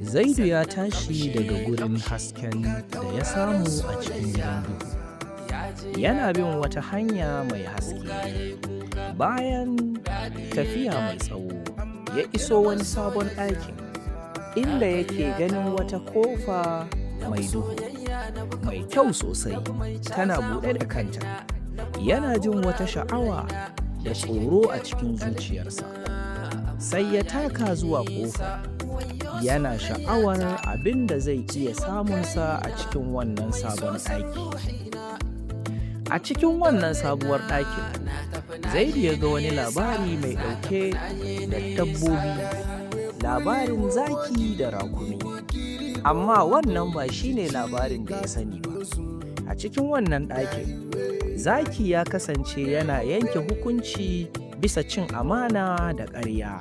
Zaidu ya tashi daga gurin hasken da ya samu a cikin gidan duhu. Yana bin wata hanya mai haske. Bayan tafiya mai tsawo, ya iso wani sabon ɗakin, inda yake ganin wata ƙofa mai duhu, mai kyau sosai, tana buɗe da kanta. Yana jin wata sha'awa da tsoro a cikin zuciyarsa. Sai ya taka zuwa ƙofa, yana sha'awar abin da zai iya samunsa a cikin wannan sabon ɗaki. A cikin wannan sabuwar ɗakin, Zaidu ya ga wani labari mai ɗauke da dabbobi, labarin zaki da rakumi. Amma wannan ba shi ne labarin da ya sani ba. A cikin wannan ɗakin, zaki ya kasance yana yanke hukunci bisa cin amana da ƙarya.